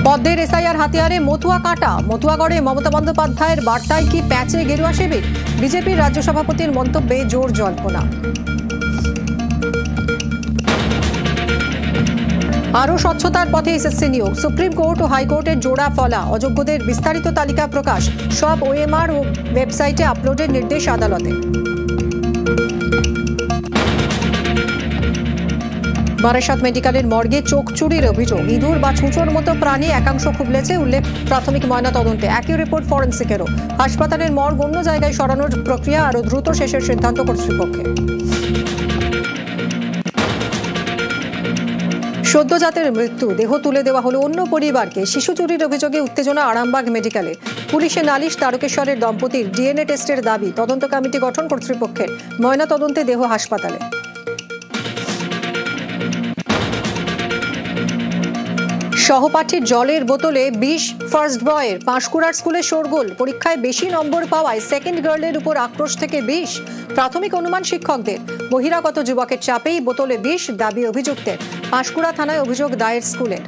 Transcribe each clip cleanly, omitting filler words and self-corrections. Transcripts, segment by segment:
পদ্মের এসআইআর হাতিয়ারে মতুয়া কাটা। মতুয়াগড়ে মমতা বন্দ্যোপাধ্যায়ের বার্তায় কি প্যাচে গেরুয়া শিবির? বিজেপির রাজ্য সভাপতির মন্তব্যে জোর জল্পনা। আরও স্বচ্ছতার পথে এসএসসি নিয়োগ। সুপ্রিম কোর্ট ও হাইকোর্টের জোড়া ফলা। অযোগ্যদের বিস্তারিত তালিকা প্রকাশ। সব ওএমআর ও ওয়েবসাইটে আপলোডের নির্দেশ আদালতে। বারাসাত মেডিকেলের মর্গে চোখ চুরির অভিযোগ। ইঁদুর বা ছুঁচোর মতো প্রাণী একাংশ খুবলেছে, উল্লেখ প্রাথমিক ময়নাতদন্তে। একই রিপোর্ট ফরেন্সিকেরও। হাসপাতালের মর্গ অন্য জায়গায় সরানোর প্রক্রিয়া আরও দ্রুত শেষের সিদ্ধান্ত কর্তৃপক্ষের। সদ্যজাতের মৃত্যু, দেহ তুলে দেওয়া হলো অন্য পরিবারকে। শিশু চুরির অভিযোগে উত্তেজনা আরামবাগ মেডিকেলে। পুলিশে নালিশ তারকেশ্বরের দম্পতির। ডিএনএ টেস্টের দাবি। তদন্ত কমিটি গঠন কর্তৃপক্ষের। ময়নাতদন্তে দেহ হাসপাতালে। সহপাঠীর জলের বোতলে বিষ ফার্স্ট বয়ের। পাঁশকুড়ার স্কুলে শোরগোল। পরীক্ষায় বেশি নম্বর পাওয়ায় সেকেন্ড গার্লের উপর আক্রোশ থেকে বিষ। প্রাথমিক অনুমান শিক্ষকদের। বহিরাগত যুবকের চাপেই বোতলে বিষ, দাবি অভিযুক্তের। পাঁশকুড়া থানায় অভিযোগ দায়ের স্কুলের।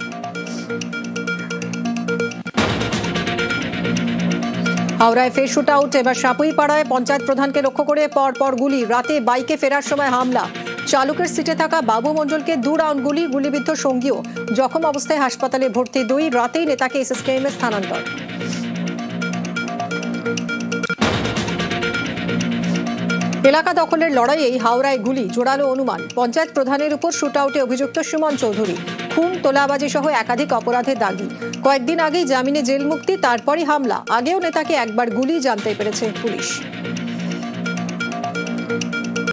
হাওড়ায় ফের শুট আউট। এবার সাপুইপাড়ায় পঞ্চায়েত প্রধানকে লক্ষ্য করে পরপর গুলি। রাতে বাইকে ফেরার সময় হামলা। চালকের সিটে থাকা বাবু মণ্ডলকে 2 রাউন্ড গুলি। গুলিবিদ্ধ সঙ্গীও। জখম অবস্থায় হাসপাতালে ভর্তি 2। রাতেই নেতাকে এসএসকেএমে স্থানান্তর। এলাকা দখলের লড়াইয়ে হাওড়ায় গুলি। জোরালো অনুমান। পঞ্চায়েত প্রধানের উপর শুট আউটে অভিযুক্ত সুমন চৌধুরী। খুন, তোলাবাজি সহ একাধিক অপরাধে দাগি। কয়েকদিন আগেই জামিনে জেল মুক্তি, তারপরই হামলা। আগেও নেতাকে একবার গুলি, জানতে পেরেছে পুলিশ।